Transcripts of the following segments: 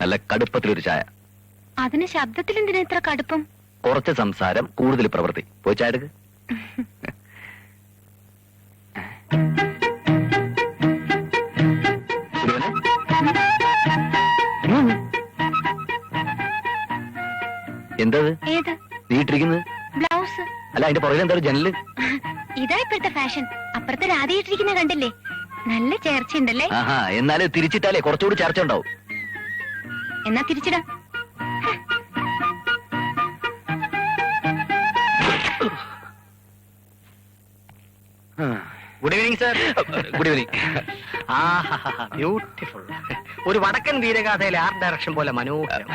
നല്ല കടുപ്പത്തിലൊരു ചായ. അതിന് ശബ്ദത്തിൽ എന്തിനാ ഇത്ര കടുപ്പം? കുറച്ച് സംസാരം, കൂടുതൽ പ്രവൃത്തി. പോയി ചായ എടുക്ക്. എന്തത്? ഏത്? നീ ഇട്ടിരിക്കുന്നത് ബ്ലൗസ്. അല്ല, അതിന്റെ പുറകിൽ എന്താ ജനല്? ഇതാ ഇപ്പോഴത്തെ ഫാഷൻ. അപ്പുറത്തെ രാധ ഇട്ടിരിക്കുന്ന കണ്ടില്ലേ? നല്ല ചേർച്ചയുണ്ടല്ലേ? ആഹാ, എന്നാലും തിരിച്ചിട്ടാലേ കുറച്ചുകൂടി ചർച്ച ഉണ്ടാവും. എന്നാ തിരിച്ചിടാം. Good evening sir. Good evening. Beautiful. ഒരു വടക്കൻ വീരഗാഥയിലെ ആർട്ട് ഡയറക്ഷൻ പോലെ മനോഹരം.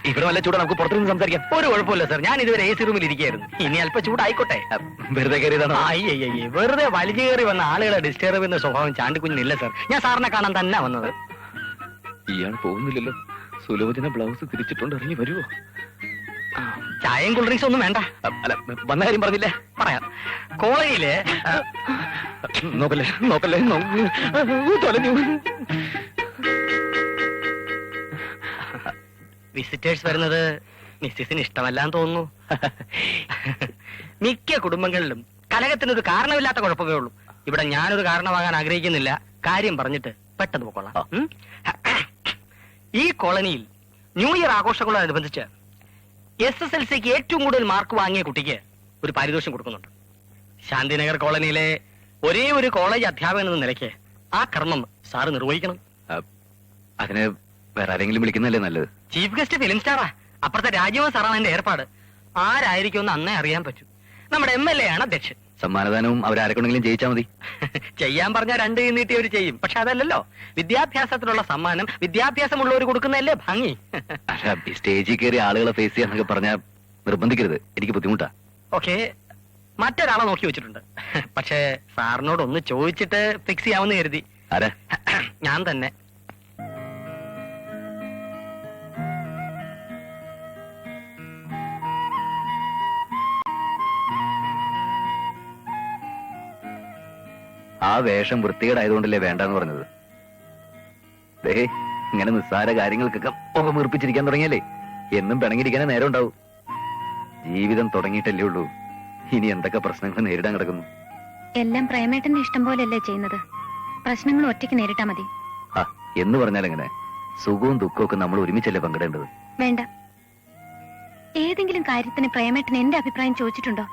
ഇവിടെ വല്ല ചൂടാ, നമുക്ക് പുറത്തുനിന്ന് സംസാരിക്കാം. ഒരു കുഴപ്പമില്ല സർ, ഞാൻ ഇതുവരെ AC റൂമിൽ ഇരിക്കുകയായിരുന്നു. ഇനി അല്പം ചൂടായിക്കോട്ടെ. വെറുതെ കയറിയതാണോ? അയ്യയ്യേ, വെറുതെ വലിച്ചു കയറി വന്ന ആളുകളെ ഡിസ്റ്റർബ് ചെയ്യുന്ന സ്വഭാവം ചാണ്ടിക്കുഞ്ഞിനില്ല സർ. ഞാൻ സാറിനെ കാണാൻ തന്നെ വന്നത്. ഇയാൾ പോകുന്നില്ലല്ലോ. സുലോചന ബ്ലൗസ് തിരിച്ചിട്ടുണ്ട്, ഇറങ്ങി വരുവോ? ചായയും കൂൾ ഡ്രിങ്ക്സ് ഒന്നും വേണ്ട. അല്ല, വന്ന കാര്യം പറഞ്ഞില്ലേ? പറയാം. കോളേജിലെ നോക്കല്ലേ നോക്കല്ലേ, തൊലഞ്ഞു. വിസിറ്റേഴ്സ് വരുന്നത് മിസ്സിസിന് ഇഷ്ടമല്ലാന്ന് തോന്നുന്നു. മിക്ക കുടുംബങ്ങളിലും കലഹത്തിനൊരു കാരണമില്ലാത്ത കുഴപ്പമേ ഉള്ളൂ. ഇവിടെ ഞാനൊരു കാരണമാകാൻ ആഗ്രഹിക്കുന്നില്ല. കാര്യം പറഞ്ഞിട്ട് പെട്ടെന്ന് പോയിക്കൊള്ളാം. ഈ കോളനിയിൽ ന്യൂ ഇയർ ആഘോഷങ്ങളോടനുബന്ധിച്ച് SSLCക്ക് ഏറ്റവും കൂടുതൽ മാർക്ക് വാങ്ങിയ കുട്ടിക്ക് ഒരു പാരിതോഷം കൊടുക്കുന്നുണ്ട്. ശാന്തിനഗർ കോളനിയിലെ ഒരേ ഒരു കോളേജ് അധ്യാപകൻ എന്ന നിലയ്ക്ക് ആ കർമ്മം സാറ് നിർവഹിക്കണം. അതിന് വേറെ ആരെങ്കിലും വിളിക്കുന്നല്ലേ നല്ലത്? ചീഫ് ഗസ്റ്റ് ഫിലിം സ്റ്റാറാ. അപ്പുറത്തെ രാജീവ് സാറാണ് എന്റെ ഏർപ്പാട്. ആരായിരിക്കുമെന്ന് അന്നേ അറിയാൻ പറ്റും. നമ്മുടെ MLA ആണ് അധ്യക്ഷൻ. സമ്മാനദാനവും അവരാരെക്കൊണ്ടെങ്കിലും ജയിച്ചാൽ മതി. ചെയ്യാൻ പറഞ്ഞാൽ 2 കൈ നീട്ടി അവർ ചെയ്യും. പക്ഷെ അതല്ലല്ലോ, വിദ്യാഭ്യാസത്തിനുള്ള സമ്മാനം വിദ്യാഭ്യാസമുള്ളവർ കൊടുക്കുന്നതല്ലേ ഭംഗി. സ്റ്റേജിൽ കയറി ആളുകളെ ഫേസ് ചെയ്യാന്നൊക്കെ പറഞ്ഞാൽ നിർബന്ധിക്കരുത്, എനിക്ക് ബുദ്ധിമുട്ടാ. ഓക്കെ, മറ്റൊരാളെ നോക്കി വെച്ചിട്ടുണ്ട്. പക്ഷേ സാറിനോട് ഒന്ന് ചോദിച്ചിട്ട് ഫിക്സ് ചെയ്യാമെന്ന് കരുതി. ആരാ? ഞാൻ തന്നെ. ആ വേഷം വൃത്തികേടായതുകൊണ്ടല്ലേ വേണ്ടെന്ന് പറഞ്ഞത്. ഇങ്ങനെ നിസ്സാര കാര്യങ്ങൾക്കൊക്കെ മുഖം വീർപ്പിച്ചിരിക്കാൻ തുടങ്ങിയല്ലേ എന്നും പിണങ്ങിയിരിക്കാനേ നേരം ഉണ്ടാവും. ജീവിതം തുടങ്ങിയിട്ടല്ലേ ഉള്ളൂ. ഇനി എന്തൊക്കെ പ്രശ്നങ്ങൾ നേരിടാൻ കിടക്കുന്നു. എല്ലാം പ്രേമേട്ടന്റെ ഇഷ്ടം പോലെയല്ലേ ചെയ്യുന്നത്. പ്രശ്നങ്ങൾ ഒറ്റയ്ക്ക് നേരിട്ടാ മതി. എന്ന് പറഞ്ഞാൽ എങ്ങനെ? സുഖവും ദുഃഖവും ഒക്കെ നമ്മൾ ഒരുമിച്ചല്ലേ പങ്കിടേണ്ടത്? വേണ്ട. ഏതെങ്കിലും കാര്യത്തിന് പ്രേമേട്ടൻ എന്റെ അഭിപ്രായം ചോദിച്ചിട്ടുണ്ടോ?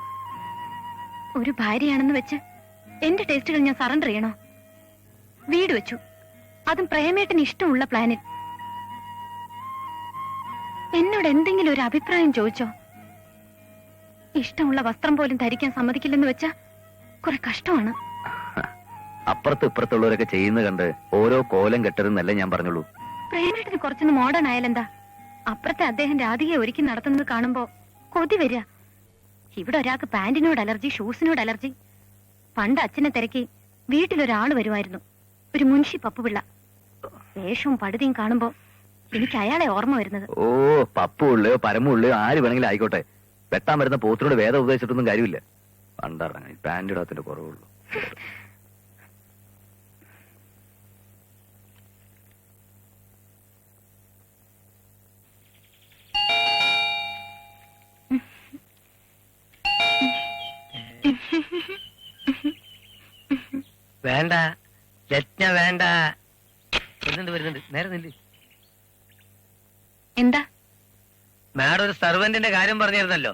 ഒരു ഭാര്യയാണെന്ന് വെച്ച് എന്റെ ടേസ്റ്റുകൾ ഞാൻ സറണ്ടർ ചെയ്യണോ? വീട് വെച്ചു, അതും പ്രേമേട്ടന് ഇഷ്ടമുള്ള പ്ലാനിൽ. എന്നോട് എന്തെങ്കിലും ഒരു അഭിപ്രായം ചോദിച്ചോ? ഇഷ്ടമുള്ള വസ്ത്രം പോലും ധരിക്കാൻ സമ്മതിക്കില്ലെന്ന് വെച്ചാ കുറെ കഷ്ടമാണ്. അപ്പുറത്ത് ഇപ്പുറത്തുള്ളവരൊക്കെ ചെയ്യുന്ന കണ്ട് ഓരോ കോലം കെട്ടരുന്നല്ലേ ഞാൻ പറഞ്ഞുള്ളൂ. പ്രേമേട്ടന് കുറച്ചൊന്ന് മോഡേൺ ആയാലെന്താ? അപ്പുറത്തെ അദ്ദേഹം രാധികയെ ഒരുക്കി നടത്തുന്നത് കാണുമ്പോ കൊതി വരിക. ഇവിടെ ഒരാൾക്ക് പാന്റിനോട് അലർജി, ഷൂസിനോട് അലർജി. പണ്ട് അച്ഛനെ തിരക്കി വീട്ടിലൊരാള് വരുമായിരുന്നു, ഒരു മുൻഷി പപ്പുപിള്ള. വേഷവും പടുതിയും കാണുമ്പോ എനിക്ക് അയാളെ ഓർമ്മ വരുന്നത്. ഓ, പപ്പുള്ളയോ പരമുള്ളയോ ആര് വേണമെങ്കിലും ആയിക്കോട്ടെ, വെട്ടാൻ വരുന്ന പോത്തിനോട് വേദം ഉപദേശിച്ചിട്ടൊന്നും കാര്യമില്ല. പണ്ടറങ്ങി പാന്റ് ഇടാത്തിന്റെ കുറവുള്ളൂ. വേണ്ട രത്ന, വേണ്ട. വരുന്നുണ്ട്, നേരെ നില്ല്. എന്താ? മാഡം ഒരു സർവന്റിന്റെ കാര്യം പറഞ്ഞിരുന്നല്ലോ,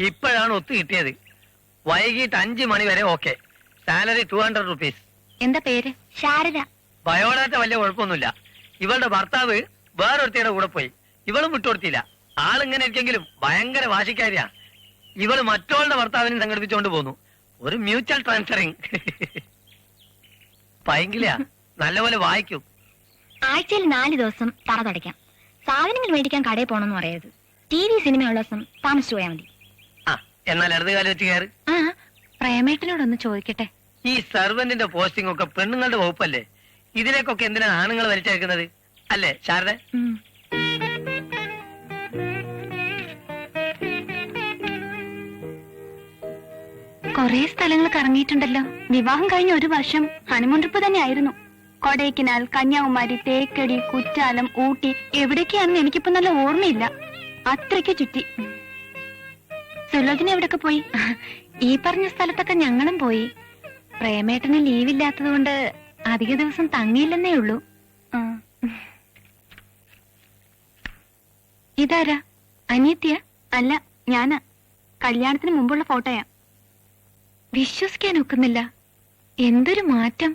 ഇപ്പോഴാണ് ഒത്തു കിട്ടിയത്. വൈകിട്ട് 5 മണി വരെ. Okay, salary 200 rupees. എന്താ പേര്? ശാരദ. ബയോഡാറ്റ വലിയ കുഴപ്പമൊന്നുമില്ല. ഇവളുടെ ഭർത്താവ് വേറൊരുത്തിയുടെ കൂടെ പോയി, ഇവളും വിട്ടുകൊടുത്തില്ല. ആളിങ്ങനെ ഇരിക്കെങ്കിലും ഭയങ്കര വാശിക്കാരിയാ. ഇവള് മറ്റോളുടെ ഭർത്താവിനെ സംഘടിപ്പിച്ചുകൊണ്ട് പോന്നു. ഒരു മ്യൂച്വൽ ട്രാൻസ്ഫറിങ്. ഭയങ്കര നല്ലപോലെ വായിക്കും. ആഴ്ചയിൽ 4 ദിവസം തറ തുടയ്ക്കാം. സാധനങ്ങൾ മേടിക്കാൻ കടയിൽ പോണെന്ന് പറയരുത്. TV സിനിമയുള്ള ദിവസം താമസിച്ചു പോയാൽ മതി. എന്നാൽ ഇടതുകാലം വെച്ച് കയറി. പ്രേമേട്ടനോടൊന്ന് ചോദിക്കട്ടെ. ഈ സർവന്റിന്റെ പോസ്റ്റിംഗ് ഒക്കെ പെണ്ണുങ്ങളുടെ വകുപ്പല്ലേ? ഇതിലേക്കൊക്കെ എന്തിനാണ് ആണുങ്ങൾ വലിച്ചേക്കുന്നത് അല്ലേ ശാരദ? കൊറേ സ്ഥലങ്ങൾ കറങ്ങിയിട്ടുണ്ടല്ലോ. വിവാഹം കഴിഞ്ഞ 1 വർഷം ഹണിമൂൺ ട്രിപ്പ് തന്നെ ആയിരുന്നു. കൊടൈക്കനാൽ, കന്യാകുമാരി, തേക്കടി, കുറ്റാലം, ഊട്ടി എവിടേക്കാണെന്ന് എനിക്കിപ്പോ നല്ല ഓർമ്മയില്ല. അത്രയ്ക്ക് ചുറ്റി. സുലോചന എവിടൊക്കെ പോയി? ഈ പറഞ്ഞ സ്ഥലത്തൊക്കെ ഞങ്ങളും പോയി. പ്രേമേട്ടന് ലീവില്ലാത്തത് കൊണ്ട് അധിക ദിവസം തങ്ങിയില്ലെന്നേ ഉള്ളൂ. ആ. ഇതാരാ? അനിയത്തിയ? അല്ല, ഞാനാ. കല്യാണത്തിന് മുമ്പുള്ള ഫോട്ടോയാ. വിശ്വസിക്കാൻ ഒക്കുന്നില്ല. എന്തൊരു മാറ്റം.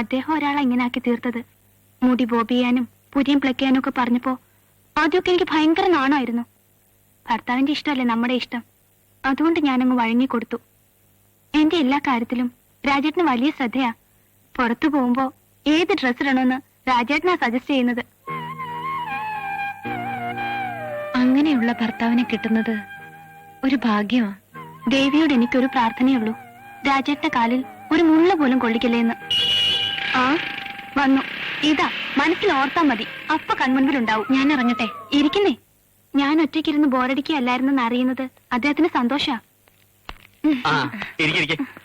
അദ്ദേഹം ഒരാളെ ഇങ്ങനെ ആക്കി തീർത്തത്. മുടി ബോബ് ചെയ്യാനും പുരിയം പ്ലക്കാനും ഒക്കെ പറഞ്ഞപ്പോ ആദ്യമൊക്കെ എനിക്ക് ഭയങ്കര നാണമായിരുന്നു. ഭർത്താവിന്റെ ഇഷ്ടമല്ലേ നമ്മുടെ ഇഷ്ടം. അതുകൊണ്ട് ഞാനങ്ങ് വഴങ്ങിക്കൊടുത്തു. എന്റെ എല്ലാ കാര്യത്തിലും രാജേട്ടന് വലിയ ശ്രദ്ധയാ. പുറത്തു പോകുമ്പോ ഏത് ഡ്രസ് ഇടണമെന്ന് രാജേട്ടനാ സജസ്റ്റ് ചെയ്യുന്നത്. അങ്ങനെയുള്ള ഭർത്താവിനെ കിട്ടുന്നത് ഒരു ഭാഗ്യമാ. ദേവിയോട് എനിക്കൊരു പ്രാർത്ഥനയുള്ളൂ, രാജേട്ടന്റെ കാലിൽ ഒരു മുള്ള പോലും കൊള്ളിക്കില്ലേന്ന്. ആ വന്നു. ഇതാ മനസ്സിൽ ഓർത്താ മതി, അപ്പൊ കൺമുൻപിലുണ്ടാവും. ഞാൻ ഇറങ്ങട്ടെ? ഇരിക്കുന്നേ. ഞാൻ ഒറ്റയ്ക്കിരുന്ന് ബോറടിക്കുകയല്ലായിരുന്നെന്ന് അറിയുന്നത് അദ്ദേഹത്തിന് സന്തോഷാ.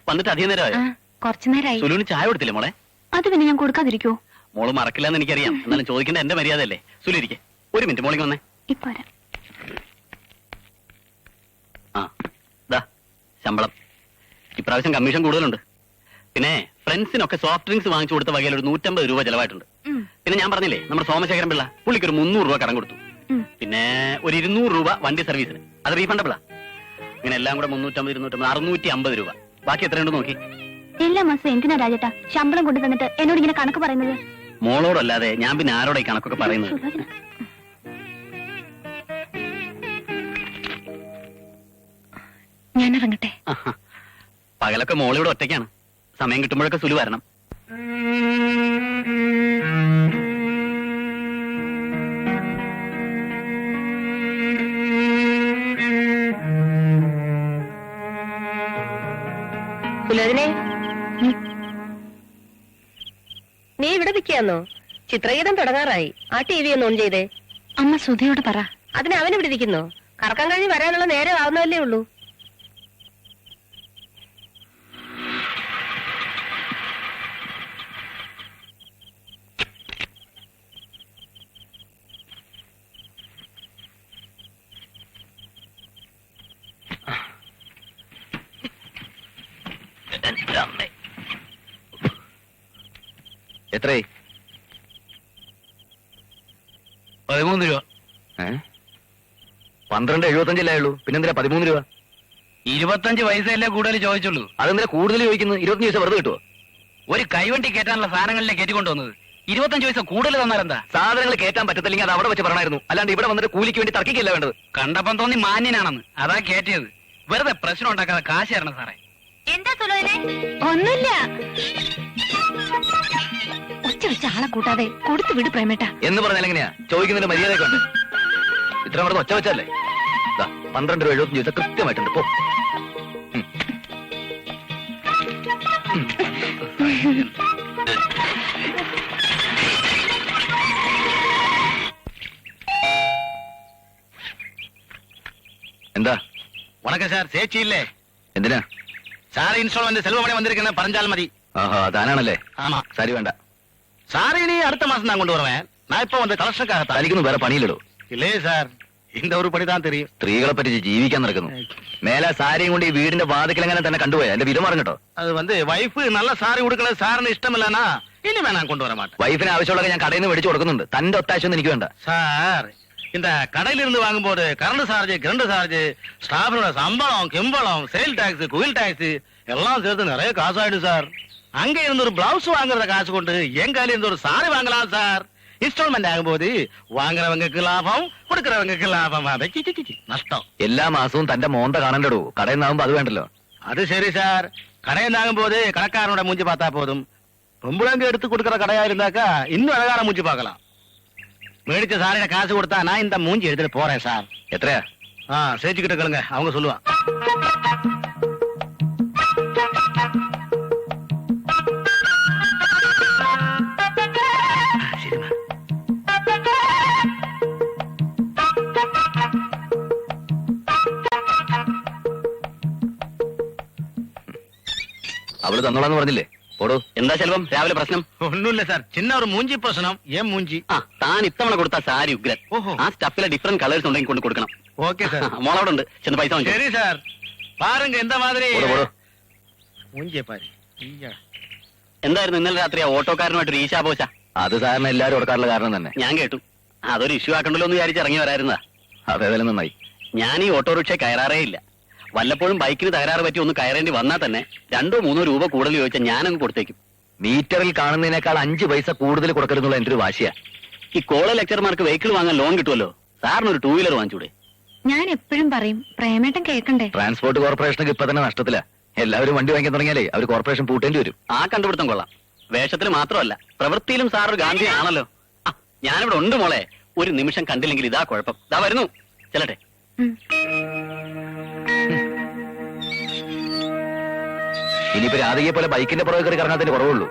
വന്നിട്ട് അധികം നേരമായി. കുറച്ചു നേരമായി. സുലുവിന് ചായ കൊടുത്തില്ലേ മോളെ? അത് പിന്നെ ഞാൻ കൊടുക്കാതിരിക്കോ? മോള് മറക്കില്ലെന്ന് എനിക്കറിയാം. എന്നാലും ചോദിക്കേണ്ട എന്റെ മര്യാദയല്ലേ. സുലു ഇരിക്കെ. ഒരു മിനിറ്റ് മോളിക്ക് വന്നേ. ഇപ്പൊ വരാം. ആ ദാ ശമ്പളം. ഇപ്രാവശ്യം കമ്മീഷൻ കൂടുതലുണ്ട്. പിന്നെ ഫ്രണ്ട്സിനൊക്കെ സോഫ്റ്റ് ഡ്രിങ്ക്സ് വാങ്ങിച്ചു കൊടുത്ത വകയിൽ ഒരു 150 രൂപ ചെലവായിട്ടുണ്ട്. പിന്നെ ഞാൻ പറഞ്ഞില്ലേ നമ്മുടെ സോമശേഖരൻ പിള്ള, പുള്ളിക്ക് ഒരു 300 രൂപ കടം കൊടുത്തു. പിന്നെ ഒരു 200 രൂപ വണ്ടി സർവീസിന്, അത് റീഫണ്ടബിളാ. ഇങ്ങനെ എല്ലാം കൂടെ 350, 250, 650 രൂപ. ബാക്കി എത്രയുണ്ട് നോക്കി. എല്ലാ മാസം എന്തിനാ രാജേട്ടാ ശമ്പളം കൊണ്ടു തന്നിട്ട് എന്നോട് ഇങ്ങനെ കണക്ക് പറയുന്നത്? മോളോടല്ലാതെ ഞാൻ പിന്നെ ആരോടെ ഈ കണക്കൊക്കെ പറയുന്നത്? സുലോചന. ഞാൻ ഇറങ്ങട്ടെ? പകലൊക്കെ മോളിവിടെ ഒറ്റയ്ക്കാണ്. സമയം കിട്ടുമ്പോഴൊക്കെ സുലു വരണം. സുലോചനെ, നീ ഇവിടെ നിൽക്കാന്നോ? ചിത്രഗീതം തുടങ്ങാറായി. ആ ടി വി ഒന്ന് ഓൺ ചെയ്തേ. അമ്മ സുധയോട് പറ. അതിന് അവൻ ഇവിടെ ഇരിക്കുന്നോ? കറക്കം കഴിഞ്ഞ് വരാനുള്ള നേരം ആവുന്നതല്ലേ ഉള്ളൂ. എത്രയായി? 13 രൂപ. 12.75 ഉള്ളൂ. പിന്നെന്തിനാ 13 രൂപ? 25 പൈസയല്ലേ കൂടുതൽ ചോദിച്ചുള്ളൂ. അതെന്തിനാ കൂടുതൽ ചോദിക്കുന്നത്? 25 പൈസ വെറുതെ കിട്ടുമോ? ഒരു കൈവണ്ടി കയറ്റാനുള്ള സാധനങ്ങളിലെ കയറ്റിക്കൊണ്ടുവന്നത് 25 പൈസ കൂടുതൽ തന്നാലെന്താ? സാധനങ്ങൾ കയറ്റാൻ പറ്റത്തില്ലെങ്കിൽ അത് അവിടെ വെച്ച് പറയണമായിരുന്നു. അല്ലാണ്ട് ഇവിടെ വന്നിട്ട് കൂലിക്ക് വേണ്ടി തർക്കിക്കില്ല വേണ്ടത്. കണ്ടപ്പം തോന്നി മാന്യനാണെന്ന്, അതാ കയറ്റിയത്. വെറുതെ പ്രശ്നം ഉണ്ടാക്കാതെ കാശ് തരണം സാറേ. എന്താ സുലോചനെ? ഒന്നുമില്ല. ഒച്ച വെച്ച ആളെ കൂട്ടാതെ കൊടുത്തു വിട് പ്രേമേട്ട. എന്ന് പറഞ്ഞാൽ എങ്ങനെയാ? ചോദിക്കുന്നതിന്റെ മര്യാദയൊക്കെ ഉണ്ട്. ഇത്ര അവിടെ ഒച്ച വെച്ചല്ലേ? 12.75 രൂപ കൃത്യമായിട്ടുണ്ട്. പോ. എന്താ? വണക്കം സാർ, ചേച്ചിയില്ലേ? എന്തിനാ? സാറ് ഇൻസ്റ്റാൾമെന്റ് സെൽവമണി വന്നിരിക്കുന്നത് പറഞ്ഞാൽ മതി. ആഹാ, താനാണല്ലേ? ആമാ. സരി വേണ്ട. സാറ് ഇനി അടുത്ത മാസം ഞാൻ കൊണ്ടുവരുവേൻ. ഞാൻ ഇപ്പൊ വന്ന് കളക്ഷക്കാകത്താ. തനിക്കൊന്നും വേറെ പണിയില്ലടോ. ഇല്ലേ സാർ, இந்த ഒരു പണി താൻ തെരിയും. സ്ത്രീകളെ പറ്റി ജീവിക്കാൻ നടക്കുന്നു. മേലെ സാരിയും കൊണ്ട് ഈ വീടിന്റെ വാതിക്കലെങ്ങനെ തന്നെ കണ്ടുപോയാ എന്റെ വില പറഞ്ഞിട്ടോ. അത് വന്ന് വൈഫ് നല്ല സാരി കൊടുക്കണത് സാറിന് ഇഷ്ടമില്ലനാ ഇനി വേണം കൊണ്ടുവരാൻ മാട്ടേൻ. വൈഫിന് ആവശ്യമുള്ള ഞാൻ കടയിൽ നിന്ന് മേടിച്ചു കൊടുക്കുന്നുണ്ട്. തന്റെ ഒത്താശയൊന്നും എനിക്ക് വേണ്ട. சார் இந்த கடையில இருந்து வாங்கும்போது கரண்ட் சார்ஜ் கிரண்ட் சார்ஜ் ஸ்டாஃபோட சம்பளம் கிம்பளம் சேல் டாக்ஸ் குயில் டாக்ஸ் எல்லாம் சேர்த்து நிறைய காசு ஆயிடும் சார். அங்க இருந்து ஒரு பிளவுஸ் வாங்குறத காசு கொண்டு என் கையில இருந்து ஒரு சாரி வாங்கலாம் சார். இன்ஸ்டால்மெண்ட் ஆகும்போது വാങ്ങുന്നവങ്ങൾക്ക് ലാഭം കൊടുക്കുന്നവങ്ങൾക്ക് ലാഭം. നഷ്ടം. എല്ലാ മാസവും തന്റെ മോന്ത കാണണ്ടോ. കടയിൽ നിന്നാകുമ്പോ അത് വേണ്ടല്ലോ. அது சரி சார், கடையில் இருந்தாகும்போது கடைக்காரனோட மூஞ்சி பார்த்தா போதும். பொம்பளைங்க எடுத்து கொடுக்கற கடையா இருந்தாக்கா இன்னும் அழகான மூஞ்சி பார்க்கலாம். மேடிச்ச சாரிட காசு கொடுத்தா நான் இந்த மூஞ்சி எடுத்துட்டு போறேன் சார். എത്രയാ? சேச்சுக்கிட்ட கேளுங்க, அவங்க சொல்லுவான். അവള് തന്നോളാന്ന് പറഞ്ഞില്ലേ? ഓടോ എന്താ ചെലവം രാവിലെ പ്രശ്നം? ഒന്നുമില്ല സാർ, ചിന്ന ഒരു മൂഞ്ചി പ്രശ്നം. ഏൻ മൂഞ്ചി? ആ താൻ ഇത്തവണ കൊടുത്ത സാരി ഉഗ്രൻ. ഓഹോ. ആ സ്റ്റഫിലെ ഡിഫറെന്റ് കളേഴ്സ് ഉണ്ടെങ്കിൽ കൊണ്ട് കൊടുക്കണം. Okay sir. മോളവിടെ ഉണ്ട്, ചെന്ന് പൈസ വാങ്ങിച്ചോ. சரி சார், பாருங்க எந்த மாதிரி ഓടോ, ഓടോ. மூஞ்சிய பாரு. ஐயா. എന്തായിരുന്നു ഇന്നലെ രാത്രി ആ ഓട്ടോക്കാരനുമായിട്ട് ഒരു ഈശാപോശ? അത് സാറിന് എല്ലാവരും കൊടുക്കാറുള്ള കാരണം തന്നെ. ഞാൻ കേട്ടു. അതൊരു ഇഷ്യൂ ആക്കണ്ടല്ലോ എന്ന് വിചാരിച്ച് ഇറങ്ങി വരായിരുന്നതാ. അതേതായാലും നന്നായി. ഞാൻ ഈ ഓട്ടോറിക്ഷ കയറാറേ ഇല്ല. വല്ലപ്പോഴും ബൈക്കിന് തകരാറ് പറ്റി ഒന്ന് കയറേണ്ടി വന്നാൽ തന്നെ 2-3 രൂപ കൂടുതൽ ചോദിച്ചാൽ ഞാനങ്ങ് കൊടുത്തേക്കും. മീറ്ററിൽ കാണുന്നതിനേക്കാൾ 5 പൈസ കൂടുതൽ കൊടുക്കരുന്നുള്ള എന്റെ ഒരു വാശിയാ. ഈ കോളേജ് ലെക്ചർമാർക്ക് വെഹിക്കിൾ വാങ്ങാൻ ലോൺ കിട്ടുമല്ലോ. സാറിന് ഒരു 2 വീലർ വാങ്ങിച്ചൂടെ? ഞാൻ എപ്പോഴും പറയും പ്രേമേട്ടൻ കേൾക്കണ്ടേ. ട്രാൻസ്പോർട്ട് കോർപ്പറേഷനൊക്കെ ഇപ്പൊ തന്നെ നഷ്ടത്തില്ല. എല്ലാവരും വണ്ടി വാങ്ങിക്കാൻ തുടങ്ങിയാലേ അവർ കോർപ്പറേഷൻ പൂട്ടേണ്ടി വരും. ആ കണ്ടുപിടുത്തം കൊള്ളാം. വേഷത്തിൽ മാത്രമല്ല പ്രവൃത്തിയിലും സാർ ഒരു ഗാന്ധി ആണല്ലോ. ആ, ഞാനിവിടെ ഉണ്ട് മോളെ. ഒരു നിമിഷം കണ്ടില്ലെങ്കിൽ ഇതാ കുഴപ്പം. ഇതാ വരുന്നു, ചെല്ലട്ടെ. ഉം. ഇനിയിപ്പോ രാധികയെ പോലെ ബൈക്കിന്റെ പുറകെ കയറി കറങ്ങാത്തതിന് കുറവുള്ളൂ.